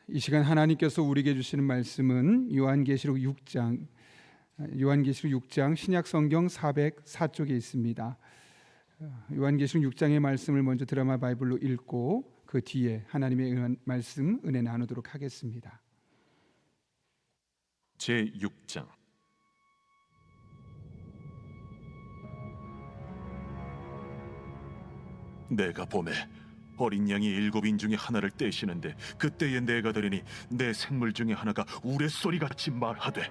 이 시간 하나님께서 우리에게 주시는 말씀은 요한계시록 6장 신약 성경 404쪽에 있습니다. 요한계시록 6장의 말씀을 먼저 드라마 바이블로 읽고 그 뒤에 하나님의 말씀 은혜 나누도록 하겠습니다. 제6장. 내가 보매 어린 양이 7인 중에 하나를 떼시는데 그때에 내가 들으니 내 생물 중에 하나가 우레소리같이 말하되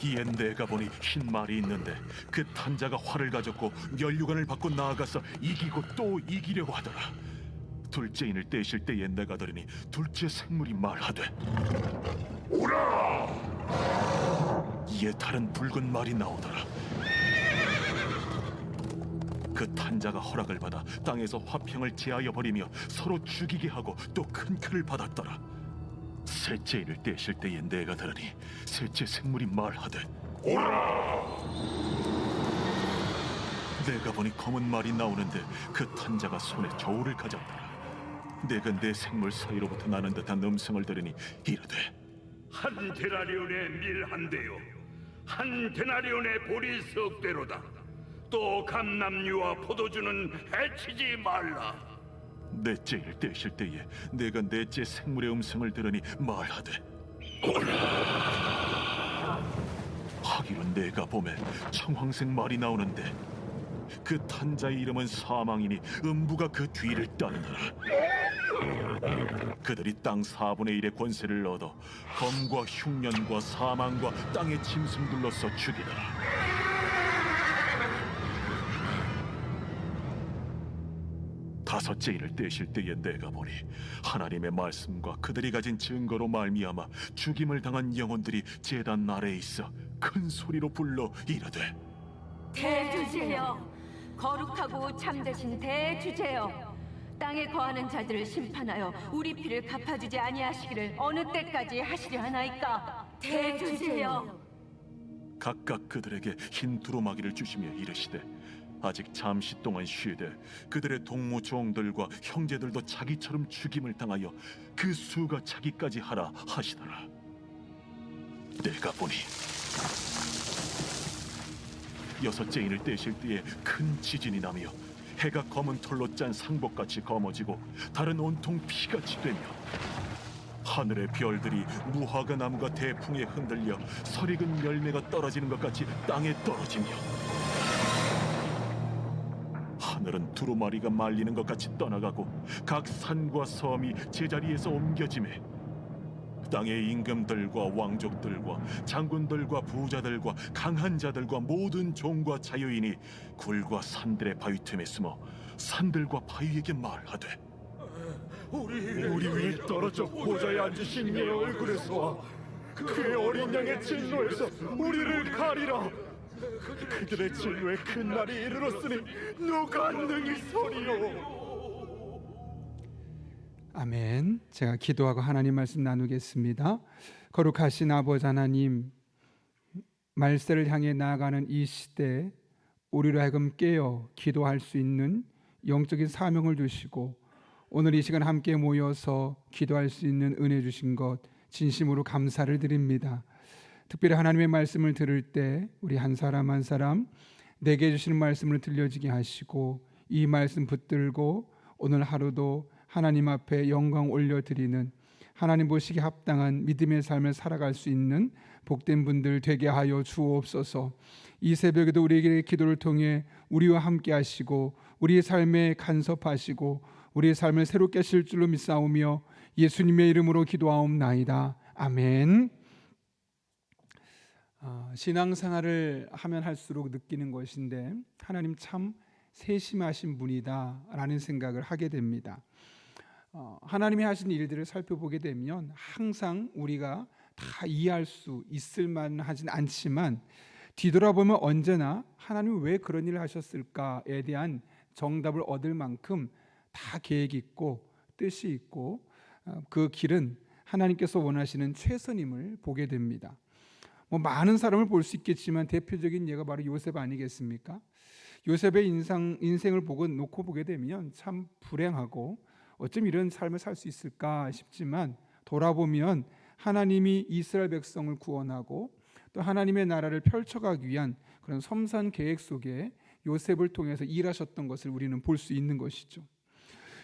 이에 내가 보니 흰 말이 있는데 그 탄자가 활을 가졌고 면류관을 받고 나아가서 이기고 또 이기려고 하더라. 둘째 인을 떼실 때에 내가 들으니 둘째 생물이 말하되 오라! 이에 다른 붉은 말이 나오더라. 그 탄자가 허락을 받아 땅에서 화평을 제하여 버리며 서로 죽이게 하고 또 큰 칼을 받았더라. 셋째 인을 떼실 때에 내가 들으니 셋째 생물이 말하되 오라! 내가 보니 검은 말이 나오는데 그 탄자가 손에 저울을 가졌더라. 내가 내 생물 사이로부터 나는 듯한 음성을 들으니 이르되 한 데나리온의 밀 한 대요 한 데나리온의 보리 석 대로다. 또 감람류와 포도주는 해치지 말라. 넷째 인을 떼실 때에 내가 넷째 생물의 음성을 들으니 말하되 오라! 하기로 내가 보매 청황색 말이 나오는데 그 탄자의 이름은 사망이니 음부가 그 뒤를 따르더라. 그들이 땅 4분의 1의 권세를 얻어 검과 흉년과 사망과 땅의 짐승들로서 죽이더라. 다섯째 인을 떼실 때에 내가 보니 하나님의 말씀과 그들이 가진 증거로 말미암아 죽임을 당한 영혼들이 제단 아래에 있어 큰 소리로 불러 이르되 대주제여, 거룩하고 참되신 대주제여, 땅에 거하는 자들을 심판하여 우리 피를 갚아주지 아니하시기를 어느 때까지 하시려 하나이까. 대주제여. 각각 그들에게 흰 두루마기를 주시며 이르시되 아직 잠시 동안 쉬되 그들의 동무 종들과 형제들도 자기처럼 죽임을 당하여 그 수가 차기까지 하라 하시더라. 내가 보니 여섯째 인을 떼실 때에 큰 지진이 나며 해가 검은 털로 짠 상복같이 검어지고 달은 온통 피같이 되며 하늘의 별들이 무화과 나무가 대풍에 흔들려 설익은 열매가 떨어지는 것 같이 땅에 떨어지며 하늘은 두루마리가 말리는 것 같이 떠나가고 각 산과 섬이 제자리에서 옮겨지매 땅의 임금들과 왕족들과 장군들과 부자들과 강한 자들과 모든 종과 자유인이 굴과 산들의 바위 틈에 숨어 산들과 바위에게 말하되 우리 위에 떨어져 보좌에 앉으신 이의 얼굴에서와 그의 어린 양의 진노에서 우리를 가리라. 그들의 진노의 큰 날이 이르렀으니 누가 능히 서리요. 아멘. 제가 기도하고 하나님 말씀 나누겠습니다. 거룩하신 아버지 하나님, 말세를 향해 나아가는 이 시대 우리로 하여금 깨어 기도할 수 있는 영적인 사명을 주시고 오늘 이 시간 함께 모여서 기도할 수 있는 은혜 주신 것 진심으로 감사를 드립니다. 특별히 하나님의 말씀을 들을 때 우리 한 사람 한 사람 내게 주시는 말씀을 들려지게 하시고 이 말씀 붙들고 오늘 하루도 하나님 앞에 영광 올려드리는 하나님 보시기에 합당한 믿음의 삶을 살아갈 수 있는 복된 분들 되게 하여 주옵소서. 이 새벽에도 우리에게 기도를 통해 우리와 함께 하시고 우리의 삶에 간섭하시고 우리의 삶을 새롭게 하실 줄로 믿사오며 예수님의 이름으로 기도하옵나이다. 아멘. 신앙생활을 하면 할수록 느끼는 것인데 하나님 참 세심하신 분이다 라는 생각을 하게 됩니다. 하나님이 하신 일들을 살펴보게 되면 항상 우리가 다 이해할 수 있을 만하진 않지만 뒤돌아보면 언제나 하나님이 왜 그런 일을 하셨을까에 대한 정답을 얻을 만큼 다 계획이 있고 뜻이 있고 그 길은 하나님께서 원하시는 최선임을 보게 됩니다. 많은 사람을 볼 수 있겠지만 대표적인 예가 바로 요셉 아니겠습니까? 요셉의 인생을 놓고 보게 되면 참 불행하고 어쩜 이런 삶을 살 수 있을까 싶지만 돌아보면 하나님이 이스라엘 백성을 구원하고 또 하나님의 나라를 펼쳐가기 위한 그런 섬세한 계획 속에 요셉을 통해서 일하셨던 것을 우리는 볼 수 있는 것이죠.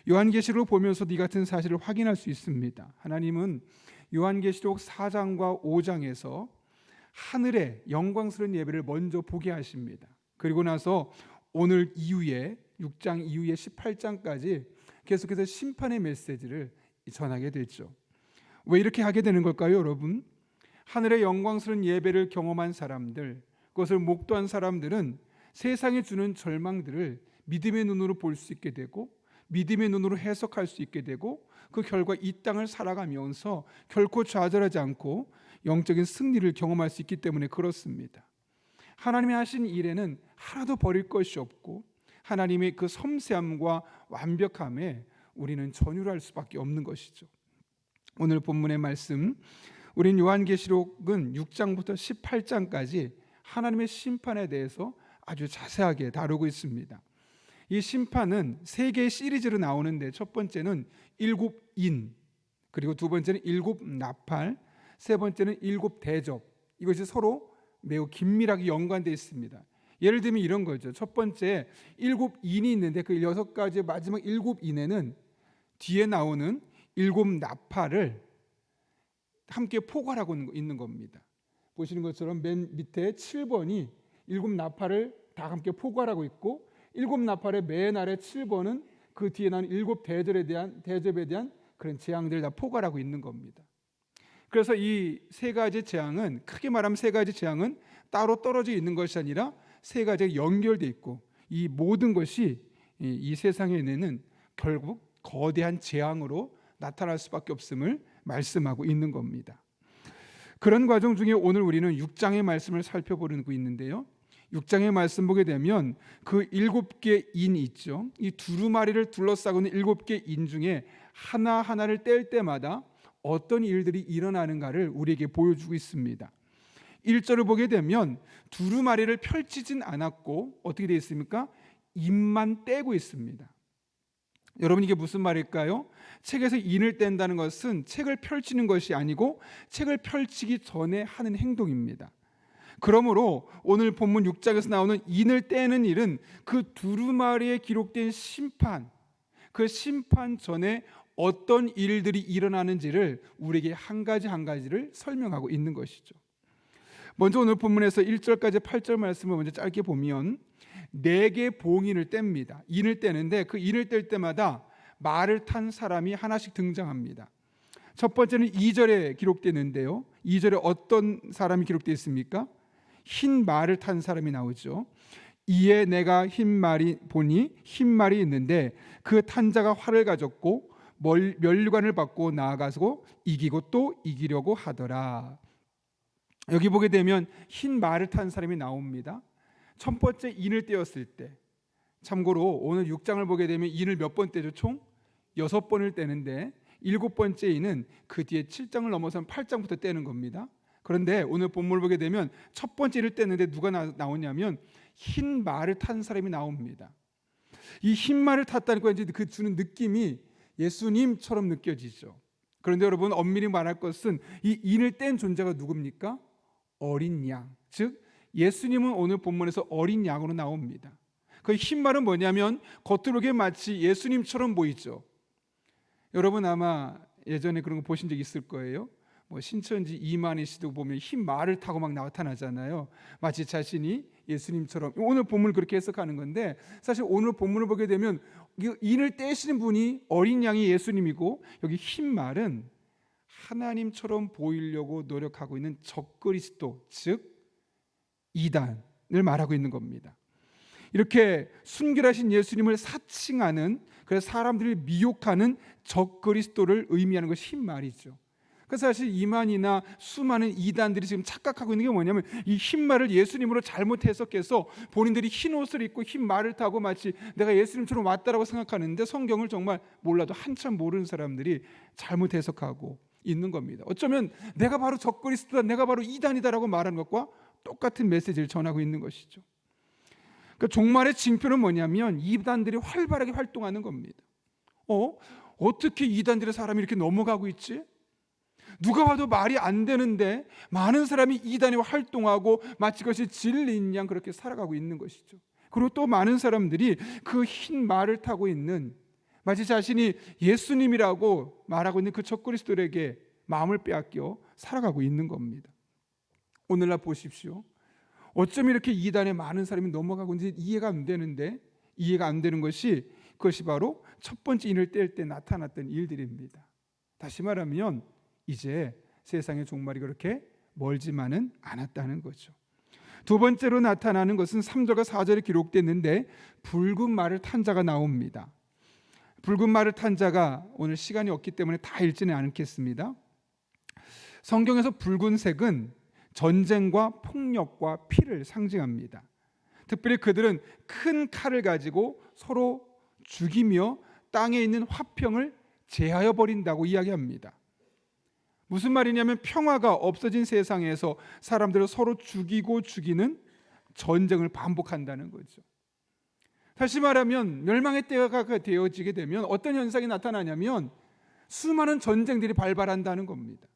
요한계시록 보면서도 이 같은 사실을 확인할 수 있습니다. 하나님은 요한계시록 4장과 5장에서 하늘의 영광스러운 예배를 먼저 보게 하십니다. 그리고 나서 오늘 이후에 6장 이후에 18장까지 계속해서 심판의 메시지를 전하게 되죠. 왜 이렇게 하게 되는 걸까요, 여러분? 하늘의 영광스러운 예배를 경험한 사람들, 그것을 목도한 사람들은 세상에 주는 절망들을 믿음의 눈으로 볼 수 있게 되고 믿음의 눈으로 해석할 수 있게 되고 그 결과 이 땅을 살아가면서 결코 좌절하지 않고 영적인 승리를 경험할 수 있기 때문에 그렇습니다. 하나님이 하신 일에는 하나도 버릴 것이 없고 하나님의 그 섬세함과 완벽함에 우리는 전율할 수밖에 없는 것이죠. 오늘 본문의 말씀, 우린 요한계시록은 6장부터 18장까지 하나님의 심판에 대해서 아주 자세하게 다루고 있습니다. 이 심판은 세 개의 시리즈로 나오는데 첫 번째는 7인, 그리고 두 번째는 7나팔, 세 번째는 7대접. 이것이 서로 매우 긴밀하게 연관되어 있습니다. 예를 들면 이런 거죠. 첫 번째 7인이 있는데 그 6가지 마지막 7인에는 뒤에 나오는 7나팔을 함께 포괄하고 있는 겁니다. 보시는 것처럼 맨 밑에 7번이 7나팔을 다 함께 포괄하고 있고 7나팔의 맨 아래 7번은 그 뒤에 나오는 7대접에 대한 그런 재앙들을 다 포괄하고 있는 겁니다. 그래서 이 세 가지 재앙은, 크게 말하면 세 가지 재앙은 따로 떨어져 있는 것이 아니라 세 가지가 연결되어 있고 이 모든 것이 이 세상에는 결국 거대한 재앙으로 나타날 수밖에 없음을 말씀하고 있는 겁니다. 그런 과정 중에 오늘 우리는 6장의 말씀을 살펴보고 있는데요. 6장의 말씀 보게 되면 그 7개 인이 있죠. 이 두루마리를 둘러싸고 있는 7개 인 중에 하나하나를 뗄 때마다 어떤 일들이 일어나는가를 우리에게 보여주고 있습니다. 1절을 보게 되면 두루마리를 펼치진 않았고 어떻게 되어 있습니까? 인만 떼고 있습니다. 여러분, 이게 무슨 말일까요? 책에서 인을 뗀다는 것은 책을 펼치는 것이 아니고 책을 펼치기 전에 하는 행동입니다. 그러므로 오늘 본문 6장에서 나오는 인을 떼는 일은 그 두루마리에 기록된 심판, 그 심판 전에 어떤 일들이 일어나는지를 우리에게 한 가지를 설명하고 있는 것이죠. 먼저 오늘 본문에서 1절까지 8절 말씀을 먼저 짧게 보면 4개 봉인을 뗍니다. 인을 떼는데 그 인을 뗄 때마다 말을 탄 사람이 하나씩 등장합니다. 첫 번째는 2절에 기록되는데요. 2절에 어떤 사람이 기록되어 있습니까? 흰 말을 탄 사람이 나오죠. 이에 내가 흰 말이 보니 흰 말이 있는데 그 탄 자가 활을 가졌고 면류관을 받고 나아가서 이기고 또 이기려고 하더라. 여기 보게 되면 흰 말을 탄 사람이 나옵니다. 첫 번째 인을 떼었을 때, 참고로 오늘 6장을 보게 되면 인을 몇 번 떼죠? 총 6번을 떼는데 7번째 인은 그 뒤에 7장을 넘어선 8장부터 떼는 겁니다. 그런데 오늘 본문을 보게 되면 첫 번째 인을 떼는데 누가 나오냐면 흰 말을 탄 사람이 나옵니다. 이 흰 말을 탔다니까 이제 그 주는 느낌이 예수님처럼 느껴지죠. 그런데 여러분, 엄밀히 말할 것은 이 인을 뗀 존재가 누굽니까? 어린 양, 즉 예수님은 오늘 본문에서 어린 양으로 나옵니다. 그 흰 말은 뭐냐면 겉으로게 마치 예수님처럼 보이죠. 여러분 아마 예전에 그런 거 보신 적 있을 거예요. 신천지 이만희 씨도 보면 흰 말을 타고 막 나타나잖아요. 마치 자신이 예수님처럼. 오늘 본문을 그렇게 해석하는 건데 사실 오늘 본문을 보게 되면 인을 떼시는 분이 어린 양이 예수님이고 여기 흰 말은 하나님처럼 보이려고 노력하고 있는 적그리스도, 즉 이단을 말하고 있는 겁니다. 이렇게 순결하신 예수님을 사칭하는, 그래서 사람들을 미혹하는 적그리스도를 의미하는 것이 흰 말이죠. 그래서 사실 이만이나 수많은 이단들이 지금 착각하고 있는 게 뭐냐면 이 흰 말을 예수님으로 잘못 해석해서 본인들이 흰 옷을 입고 흰 말을 타고 마치 내가 예수님처럼 왔다라고 생각하는데 성경을 정말 몰라도 한참 모르는 사람들이 잘못 해석하고 있는 겁니다. 어쩌면 내가 바로 적그리스도다, 내가 바로 이단이다라고 말하는 것과 똑같은 메시지를 전하고 있는 것이죠. 그러니까 종말의 징표는 뭐냐면 이단들이 활발하게 활동하는 겁니다. 어떻게 이단들의 사람이 이렇게 넘어가고 있지? 누가 봐도 말이 안 되는데 많은 사람이 이단에 활동하고 마치 그것이 진리인 양 그렇게 살아가고 있는 것이죠. 그리고 또 많은 사람들이 그 흰 말을 타고 있는, 마치 자신이 예수님이라고 말하고 있는 그 적그리스도들에게 마음을 빼앗겨 살아가고 있는 겁니다. 오늘날 보십시오. 어쩜 이렇게 이단에 많은 사람이 넘어가고 있는지 이해가 안 되는데, 이해가 안 되는 것이 그것이 바로 첫 번째 인을 뗄 때 나타났던 일들입니다. 다시 말하면 이제 세상의 종말이 그렇게 멀지만은 않았다는 거죠. 두 번째로 나타나는 것은 3절과 4절에 기록됐는데 붉은 말을 탄 자가 나옵니다. 붉은 말을 탄 자가, 오늘 시간이 없기 때문에 다 읽지는 않겠습니다. 성경에서 붉은색은 전쟁과 폭력과 피를 상징합니다. 특별히 그들은 큰 칼을 가지고 서로 죽이며 땅에 있는 화평을 제하여 버린다고 이야기합니다. 무슨 말이냐면 평화가 없어진 세상에서 사람들을 서로 죽이고 죽이는 전쟁을 반복한다는 거죠. 다시 말하면 멸망의 때가 되어지게 되면 어떤 현상이 나타나냐면 수많은 전쟁들이 발발한다는 겁니다.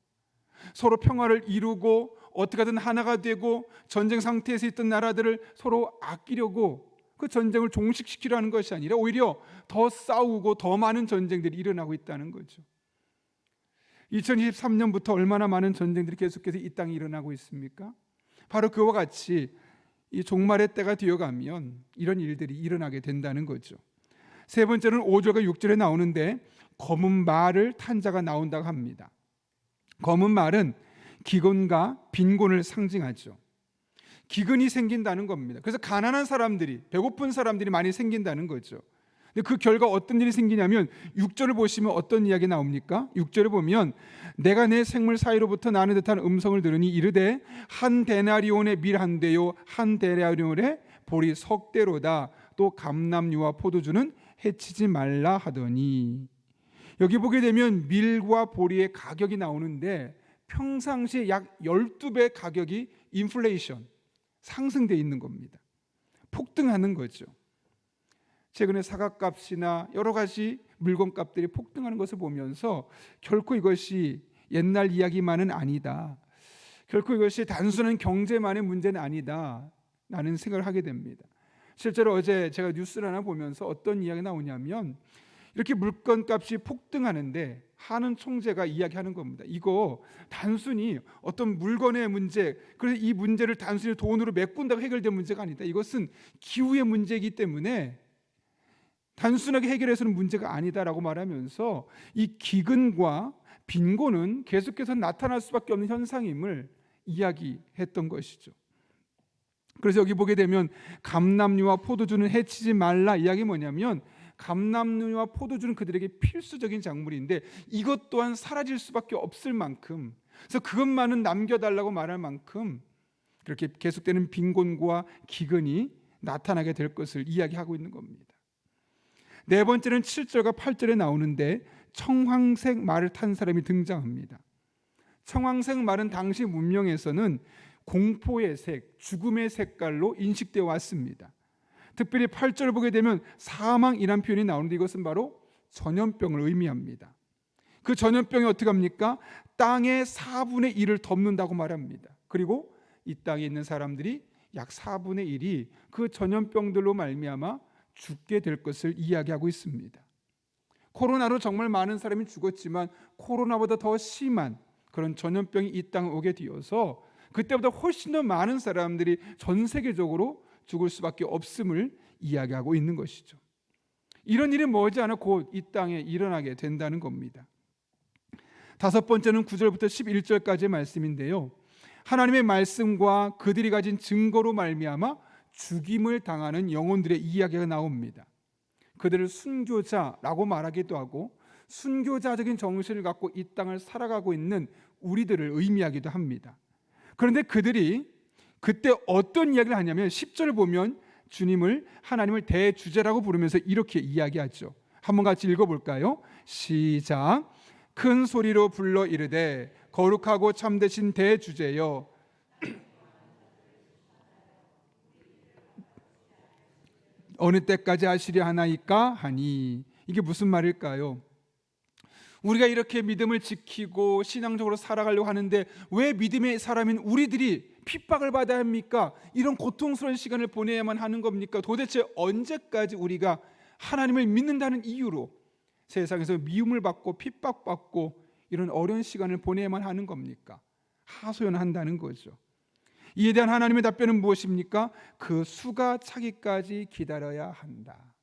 서로 평화를 이루고 어떻게든 하나가 되고 전쟁 상태에서 있던 나라들을 서로 아끼려고 그 전쟁을 종식시키려는 것이 아니라 오히려 더 싸우고 더 많은 전쟁들이 일어나고 있다는 거죠. 2023년부터 얼마나 많은 전쟁들이 계속해서 이 땅에 일어나고 있습니까? 바로 그와 같이 이 종말의 때가 되어가면 이런 일들이 일어나게 된다는 거죠. 세 번째는 5절과 6절에 나오는데 검은 말을 탄 자가 나온다고 합니다. 검은 말은 기근과 빈곤을 상징하죠. 기근이 생긴다는 겁니다. 그래서 가난한 사람들이, 배고픈 사람들이 많이 생긴다는 거죠. 근데 그 결과 어떤 일이 생기냐면 6절을 보시면 어떤 이야기 나옵니까? 6절을 보면 내가 내 생물 사이로부터 나는 듯한 음성을 들으니 이르되 한 데나리온의 밀 한 대요 한 데나리온의 보리 석 대로다. 또 감람류와 포도주는 해치지 말라 하더니, 여기 보게 되면 밀과 보리의 가격이 나오는데 평상시에 약 12배 가격이 인플레이션, 상승되어 있는 겁니다. 폭등하는 거죠. 최근에 사과값이나 여러 가지 물건값들이 폭등하는 것을 보면서 결코 이것이 옛날 이야기만은 아니다, 결코 이것이 단순한 경제만의 문제는 아니다 라는 생각을 하게 됩니다. 실제로 어제 제가 뉴스를 하나 보면서 어떤 이야기가 나오냐면 이렇게 물건값이 폭등하는데 하는 총재가 이야기하는 겁니다. 이거 단순히 어떤 물건의 문제, 그래서 이 문제를 단순히 돈으로 메꾼다고 해결된 문제가 아니다. 이것은 기후의 문제이기 때문에 단순하게 해결해서는 문제가 아니다라고 말하면서 이 기근과 빈곤은 계속해서 나타날 수밖에 없는 현상임을 이야기했던 것이죠. 그래서 여기 보게 되면 감람류와 포도주는 해치지 말라, 이야기 뭐냐면 감람류와 포도주는 그들에게 필수적인 작물인데 이것 또한 사라질 수밖에 없을 만큼, 그래서 그것만은 남겨달라고 말할 만큼 그렇게 계속되는 빈곤과 기근이 나타나게 될 것을 이야기하고 있는 겁니다. 네 번째는 7절과 8절에 나오는데 청황색 말을 탄 사람이 등장합니다. 청황색 말은 당시 문명에서는 공포의 색, 죽음의 색깔로 인식되어 왔습니다. 특별히 8절을 보게 되면 사망이란 표현이 나오는데 이것은 바로 전염병을 의미합니다. 그 전염병이 어떻게 합니까? 땅의 4분의 1을 덮는다고 말합니다. 그리고 이 땅에 있는 사람들이 약 4분의 1이 그 전염병들로 말미암아 죽게 될 것을 이야기하고 있습니다. 코로나로 정말 많은 사람이 죽었지만 코로나보다 더 심한 그런 전염병이 이 땅에 오게 되어서 그때보다 훨씬 더 많은 사람들이 전 세계적으로 죽을 수밖에 없음을 이야기하고 있는 것이죠. 이런 일이 머지않아 곧 이 땅에 일어나게 된다는 겁니다. 다섯 번째는 9절부터 11절까지의 말씀인데요. 하나님의 말씀과 그들이 가진 증거로 말미암아 죽임을 당하는 영혼들의 이야기가 나옵니다. 그들을 순교자라고 말하기도 하고 순교자적인 정신을 갖고 이 땅을 살아가고 있는 우리들을 의미하기도 합니다. 그런데 그들이 그때 어떤 이야기를 하냐면 10절을 보면 주님을, 하나님을 대주제라고 부르면서 이렇게 이야기하죠. 한번 같이 읽어볼까요? 시작. 큰 소리로 불러 이르되 거룩하고 참되신 대주제여 어느 때까지 하시려 하나이까 하니. 이게 무슨 말일까요? 우리가 이렇게 믿음을 지키고 신앙적으로 살아가려고 하는데 왜 믿음의 사람인 우리들이 핍박을 받아야 합니까? 이런 고통스러운 시간을 보내야만 하는 겁니까? 도대체 언제까지 우리가 하나님을 믿는다는 이유로 세상에서 미움을 받고 핍박받고 이런 어려운 시간을 보내야만 하는 겁니까? 하소연한다는 거죠. 이에 대한 하나님의 답변은 무엇입니까? 그 수가 차기까지 기다려야 한다.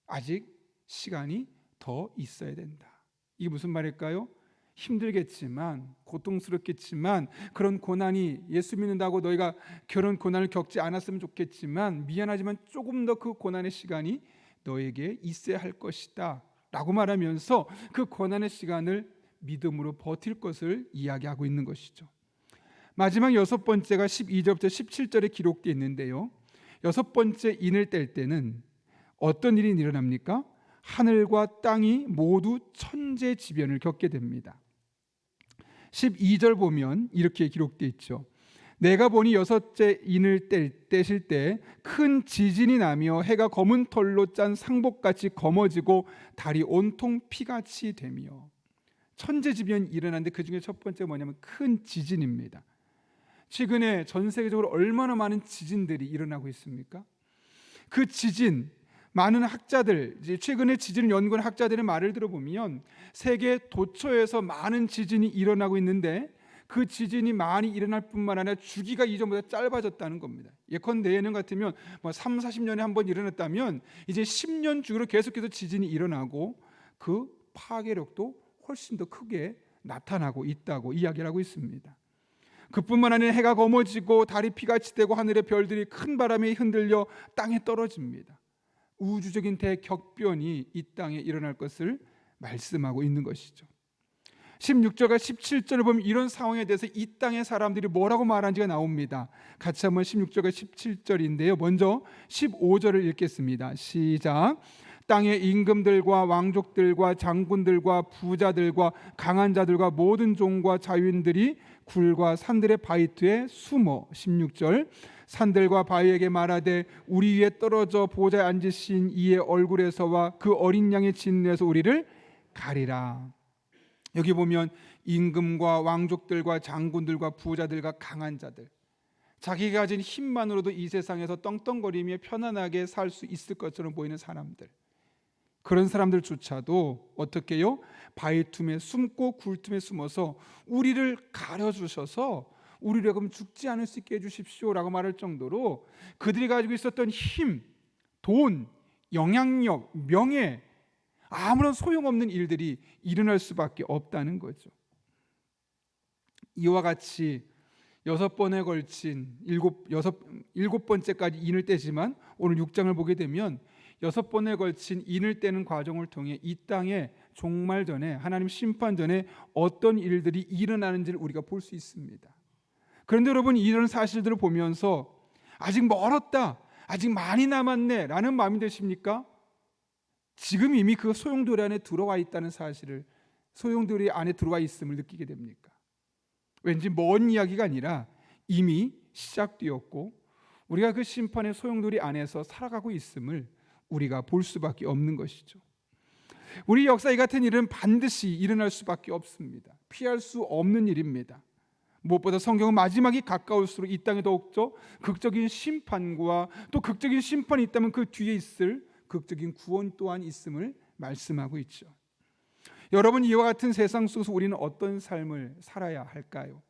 아직 시간이 더 있어야 된다. 이게 무슨 말일까요? 힘들겠지만 고통스럽겠지만 그런 고난이 예수 믿는다고 너희가 그런 고난을 겪지 않았으면 좋겠지만 미안하지만 조금 더 그 고난의 시간이 너에게 있어야 할 것이다 라고 말하면서 그 고난의 시간을 믿음으로 버틸 것을 이야기하고 있는 것이죠. 마지막 여섯 번째가 12절부터 17절에 기록되어 있는데요, 여섯 번째 인을 뗄 때는 어떤 일이 일어납니까? 하늘과 땅이 모두 천재지변을 겪게 됩니다. 12절 보면 이렇게 기록되어 있죠. 내가 보니 여섯째 인을 떼실 때 큰 지진이 나며 해가 검은 털로 짠 상복같이 검어지고 달이 온통 피같이 되며. 천재지변이 일어났는데 그 중에 첫 번째 뭐냐면 큰 지진입니다. 최근에 전 세계적으로 얼마나 많은 지진들이 일어나고 있습니까? 그 지진, 많은 학자들, 최근에 지진을 연구한 학자들의 말을 들어보면 세계 도처에서 많은 지진이 일어나고 있는데 그 지진이 많이 일어날 뿐만 아니라 주기가 이전보다 짧아졌다는 겁니다. 예컨대 예년 같으면 3, 40년에 한 번 일어났다면 이제 10년 주기로 계속해서 지진이 일어나고 그 파괴력도 훨씬 더 크게 나타나고 있다고 이야기를 하고 있습니다. 그뿐만 아니라 해가 검어지고 달이 피같이 되고 하늘의 별들이 큰 바람에 흔들려 땅에 떨어집니다. 우주적인 대격변이 이 땅에 일어날 것을 말씀하고 있는 것이죠. 16절과 17절을 보면 이런 상황에 대해서 이 땅의 사람들이 뭐라고 말하는지가 나옵니다. 같이 한번 16절과 17절인데요, 먼저 15절을 읽겠습니다. 시작. 땅의 임금들과 왕족들과 장군들과 부자들과 강한 자들과 모든 종과 자유인들이 굴과 산들의 바위트에 숨어. 16절. 산들과 바위에게 말하되 우리 위에 떨어져 보좌에 앉으신 이의 얼굴에서와 그 어린 양의 진에서 우리를 가리라. 여기 보면 임금과 왕족들과 장군들과 부자들과 강한 자들, 자기가 가진 힘만으로도 이 세상에서 떵떵거리며 편안하게 살 수 있을 것처럼 보이는 사람들, 그런 사람들조차도 어떻게 해요? 바위 틈에 숨고 굴 틈에 숨어서 우리를 가려주셔서 우리를 그럼 죽지 않을 수 있게 해주십시오라고 말할 정도로 그들이 가지고 있었던 힘, 돈, 영향력, 명예, 아무런 소용없는 일들이 일어날 수밖에 없다는 거죠. 이와 같이 여섯 번에 걸친 일곱 번째까지 인을 떼지만 오늘 6장을 보게 되면 여섯 번에 걸친 인을 떼는 과정을 통해 이 땅에 종말 전에, 하나님 심판 전에 어떤 일들이 일어나는지를 우리가 볼 수 있습니다. 그런데 여러분, 이런 사실들을 보면서 아직 멀었다, 아직 많이 남았네 라는 마음이 드십니까? 지금 이미 그 소용돌이 안에 들어와 있다는 사실을, 소용돌이 안에 들어와 있음을 느끼게 됩니까? 왠지 먼 이야기가 아니라 이미 시작되었고 우리가 그 심판의 소용돌이 안에서 살아가고 있음을 우리가 볼 수밖에 없는 것이죠. 우리 역사에 같은 일은 반드시 일어날 수밖에 없습니다. 피할 수 없는 일입니다. 무엇보다 성경은 마지막이 가까울수록 이 땅에 더욱더 극적인 심판과 또 극적인 심판이 있다면 그 뒤에 있을 극적인 구원 또한 있음을 말씀하고 있죠. 여러분, 이와 같은 세상 속에서 우리는 어떤 삶을 살아야 할까요?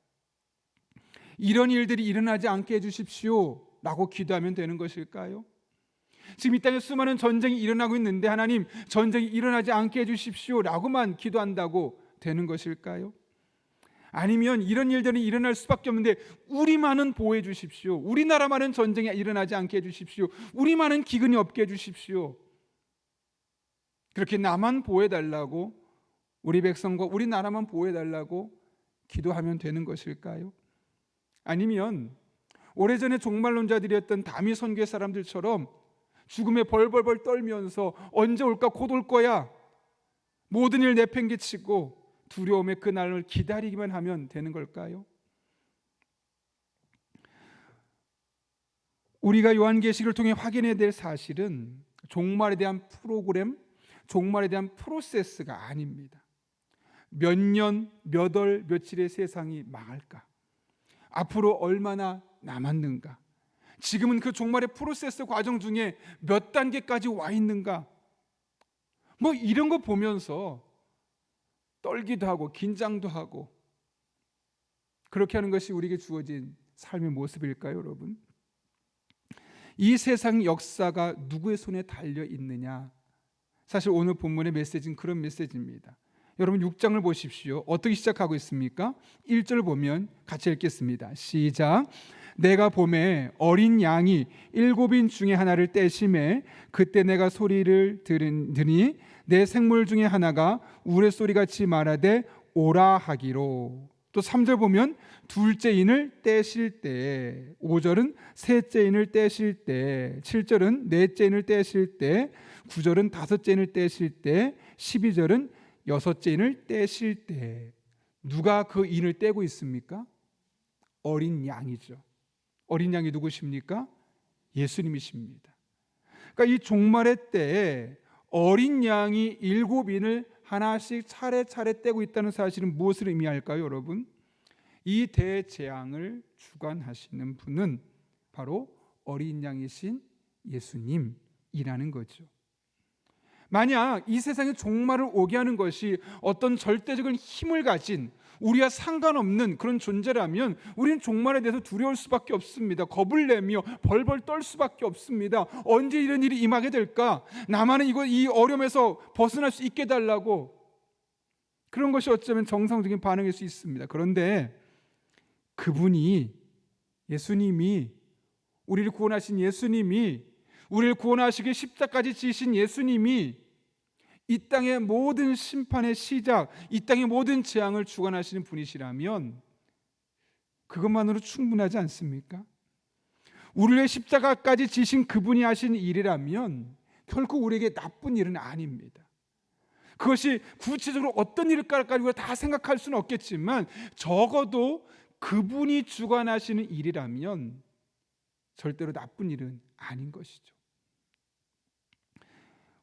이런 일들이 일어나지 않게 해주십시오 라고 기도하면 되는 것일까요? 지금 이 땅에 수많은 전쟁이 일어나고 있는데 하나님, 전쟁이 일어나지 않게 해주십시오 라고만 기도한다고 되는 것일까요? 아니면 이런 일들이 일어날 수밖에 없는데 우리만은 보호해 주십시오, 우리나라만은 전쟁이 일어나지 않게 해주십시오, 우리만은 기근이 없게 해주십시오, 그렇게 나만 보호해달라고, 우리 백성과 우리나라만 보호해달라고 기도하면 되는 것일까요? 아니면 오래전에 종말론자들이었던 다미 선교의 사람들처럼 죽음에 벌벌벌 떨면서 언제 올까, 곧 올 거야, 모든 일 내팽개치고 두려움의 그날을 기다리기만 하면 되는 걸까요? 우리가 요한계시를 통해 확인해야 될 사실은 종말에 대한 프로그램, 종말에 대한 프로세스가 아닙니다. 몇 년, 몇 월, 며칠의 세상이 망할까? 앞으로 얼마나 남았는가? 지금은 그 종말의 프로세스 과정 중에 몇 단계까지 와 있는가? 뭐 이런 거 보면서 떨기도 하고 긴장도 하고 그렇게 하는 것이 우리에게 주어진 삶의 모습일까요, 여러분? 이 세상 역사가 누구의 손에 달려 있느냐? 사실 오늘 본문의 메시지는 그런 메시지입니다. 여러분 6장을 보십시오. 어떻게 시작하고 있습니까? 1절 보면 같이 읽겠습니다. 시작. 내가 봄에 어린 양이 7인 중에 하나를 떼심에 그때 내가 소리를 들으니 내 생물 중에 하나가 우레소리같이 말하되 오라 하기로. 또 3절 보면 둘째 인을 떼실 때, 5절은 셋째 인을 떼실 때, 7절은 넷째 인을 떼실 때, 9절은 다섯째 인을 떼실 때, 12절은 여섯째 인을 떼실 때. 누가 그 인을 떼고 있습니까? 어린 양이죠. 어린 양이 누구십니까? 예수님이십니다. 그러니까 이 종말의 때에 어린 양이 7인을 하나씩 차례차례 떼고 있다는 사실은 무엇을 의미할까요, 여러분? 이 대재앙을 주관하시는 분은 바로 어린 양이신 예수님이라는 거죠. 만약 이 세상에 종말을 오게 하는 것이 어떤 절대적인 힘을 가진 우리와 상관없는 그런 존재라면 우리는 종말에 대해서 두려울 수밖에 없습니다. 겁을 내며 벌벌 떨 수밖에 없습니다. 언제 이런 일이 임하게 될까? 나만은 이 어려움에서 벗어날 수 있게 달라고. 그런 것이 어쩌면 정상적인 반응일 수 있습니다. 그런데 그분이, 예수님이, 우리를 구원하신 예수님이, 우리를 구원하시기 십자가까지 지신 예수님이 이 땅의 모든 심판의 시작, 이 땅의 모든 재앙을 주관하시는 분이시라면 그것만으로 충분하지 않습니까? 우리의 십자가까지 지신 그분이 하신 일이라면 결코 우리에게 나쁜 일은 아닙니다. 그것이 구체적으로 어떤 일일까를 우리가 다 생각할 수는 없겠지만 적어도 그분이 주관하시는 일이라면 절대로 나쁜 일은 아닌 것이죠.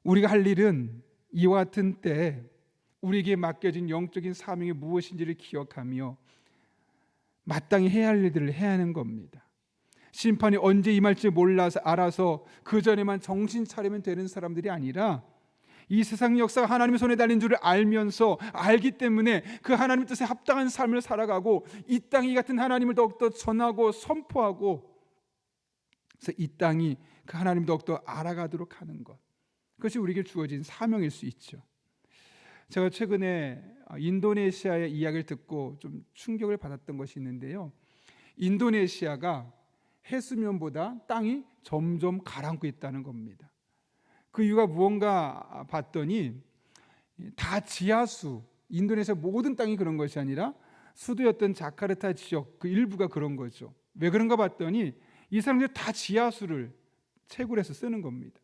우리가 할 일은 이와 같은 때 우리에게 맡겨진 영적인 사명이 무엇인지를 기억하며 마땅히 해야 할 일들을 해야 하는 겁니다. 심판이 언제 임할지 몰라서 알아서 그 전에만 정신 차리면 되는 사람들이 아니라 이 세상 역사가 하나님의 손에 달린 줄을 알면서 알기 때문에 그 하나님 뜻에 합당한 삶을 살아가고 이 땅이 같은 하나님을 더욱더 전하고 선포하고 그래서 이 땅이 그 하나님을 더욱더 알아가도록 하는 것, 그것이 우리에게 주어진 사명일 수 있죠. 제가 최근에 인도네시아의 이야기를 듣고 좀 충격을 받았던 것이 있는데요. 인도네시아가 해수면보다 땅이 점점 가라앉고 있다는 겁니다. 그 이유가 무언가 봤더니 다 지하수, 인도네시아 모든 땅이 그런 것이 아니라 수도였던 자카르타 지역 그 일부가 그런 거죠. 왜 그런가 봤더니 이 사람들이 다 지하수를 채굴해서 쓰는 겁니다.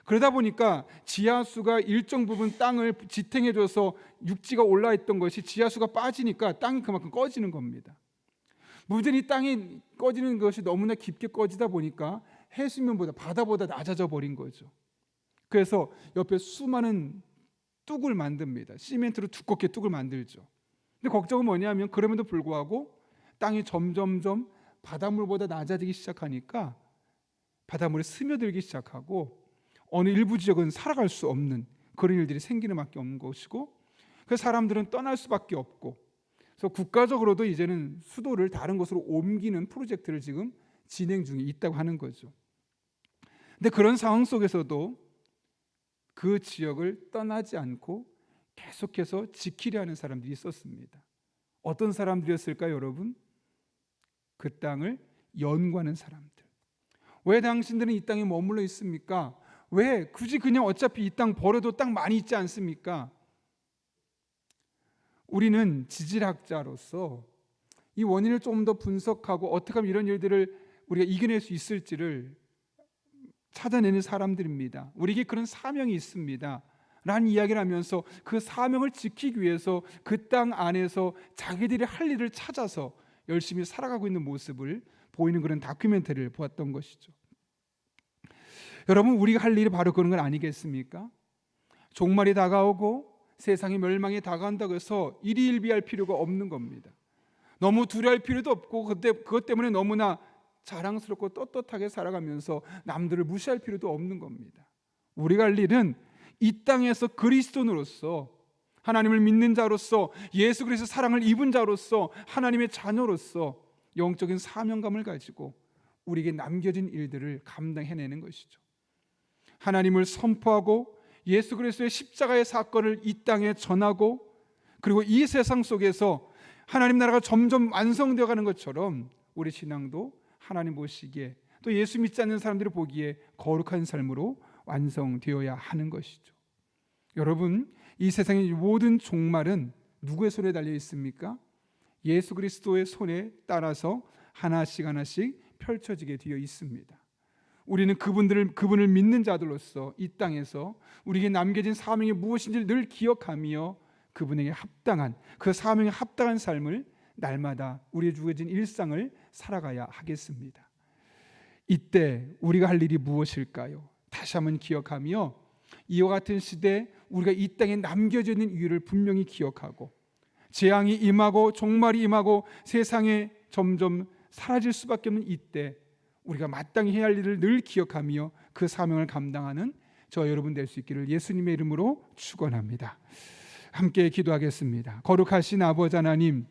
그러다 보니까 지하수가 일정 부분 땅을 지탱해줘서 육지가 올라있던 것이 지하수가 빠지니까 땅이 그만큼 꺼지는 겁니다. 문제는 이 땅이 꺼지는 것이 너무나 깊게 꺼지다 보니까 해수면보다 바다보다 낮아져 버린 거죠. 그래서 옆에 수많은 뚝을 만듭니다. 시멘트로 두껍게 뚝을 만들죠. 근데 걱정은 뭐냐면 그럼에도 불구하고 땅이 점점점 바닷물보다 낮아지기 시작하니까 바닷물이 스며들기 시작하고 어느 일부 지역은 살아갈 수 없는 그런 일들이 생기는 밖에 없는 것이고 그래서 사람들은 떠날 수밖에 없고 그래서 국가적으로도 이제는 수도를 다른 곳으로 옮기는 프로젝트를 지금 진행 중에 있다고 하는 거죠. 근데 그런 상황 속에서도 그 지역을 떠나지 않고 계속해서 지키려 하는 사람들이 있었습니다. 어떤 사람들이었을까요, 여러분? 그 땅을 연구하는 사람들. 왜 당신들은 이 땅에 머물러 있습니까? 왜 굳이 그냥 어차피 이 땅 버려도 땅 많이 있지 않습니까? 우리는 지질학자로서 이 원인을 좀 더 분석하고 어떻게 하면 이런 일들을 우리가 이겨낼 수 있을지를 찾아내는 사람들입니다. 우리에게 그런 사명이 있습니다. 라는 이야기를 하면서 그 사명을 지키기 위해서 그 땅 안에서 자기들이 할 일을 찾아서 열심히 살아가고 있는 모습을 보이는 그런 다큐멘터리를 보았던 것이죠. 여러분, 우리가 할 일이 바로 그런 건 아니겠습니까? 종말이 다가오고 세상의 멸망이 다가온다고 해서 일희일비할 필요가 없는 겁니다. 너무 두려워할 필요도 없고 그것 때문에 너무나 자랑스럽고 떳떳하게 살아가면서 남들을 무시할 필요도 없는 겁니다. 우리가 할 일은 이 땅에서 그리스도인으로서, 하나님을 믿는 자로서, 예수 그리스도의 사랑을 입은 자로서, 하나님의 자녀로서 영적인 사명감을 가지고 우리에게 남겨진 일들을 감당해내는 것이죠. 하나님을 선포하고 예수 그리스도의 십자가의 사건을 이 땅에 전하고, 그리고 이 세상 속에서 하나님 나라가 점점 완성되어 가는 것처럼 우리 신앙도 하나님 보시기에, 또 예수 믿지 않는 사람들이 보기에 거룩한 삶으로 완성되어야 하는 것이죠. 여러분, 이 세상의 모든 종말은 누구의 손에 달려 있습니까? 예수 그리스도의 손에 따라서 하나씩 하나씩 펼쳐지게 되어 있습니다. 우리는 그분을 믿는 자들로서 이 땅에서 우리에게 남겨진 사명이 무엇인지를 늘 기억하며 그분에게 합당한, 그 사명에 합당한 삶을 날마다 우리의 주어진 일상을 살아가야 하겠습니다. 이때 우리가 할 일이 무엇일까요? 다시 한번 기억하며 이와 같은 시대에 우리가 이 땅에 남겨져 있는 이유를 분명히 기억하고, 재앙이 임하고 종말이 임하고 세상에 점점 사라질 수밖에 없는 이때 우리가 마땅히 해야 할 일을 늘 기억하며 그 사명을 감당하는 저 여러분 될 수 있기를 예수님의 이름으로 축원합니다. 함께 기도하겠습니다. 거룩하신 아버지 하나님,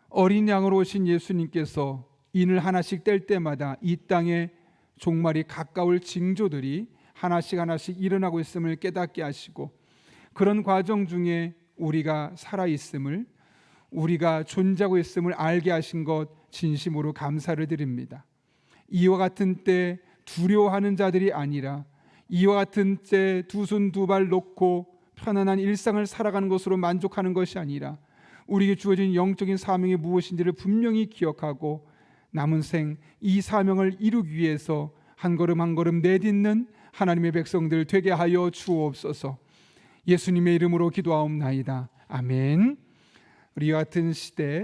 어린 양으로 오신 예수님께서 인을 하나씩 뗄 때마다 이 땅에 종말이 가까울 징조들이 하나씩 하나씩 일어나고 있음을 깨닫게 하시고, 그런 과정 중에 우리가 살아있음을, 우리가 존재하고 있음을 알게 하신 것 진심으로 감사를 드립니다. 이와 같은 때 두려워하는 자들이 아니라 이와 같은 때 두 손 두 발 놓고 편안한 일상을 살아가는 것으로 만족하는 것이 아니라 우리에게 주어진 영적인 사명이 무엇인지를 분명히 기억하고 남은 생 이 사명을 이루기 위해서 한 걸음 한 걸음 내딛는 하나님의 백성들 되게 하여 주옵소서. 예수님의 이름으로 기도하옵나이다. 아멘. 우리 같은 시대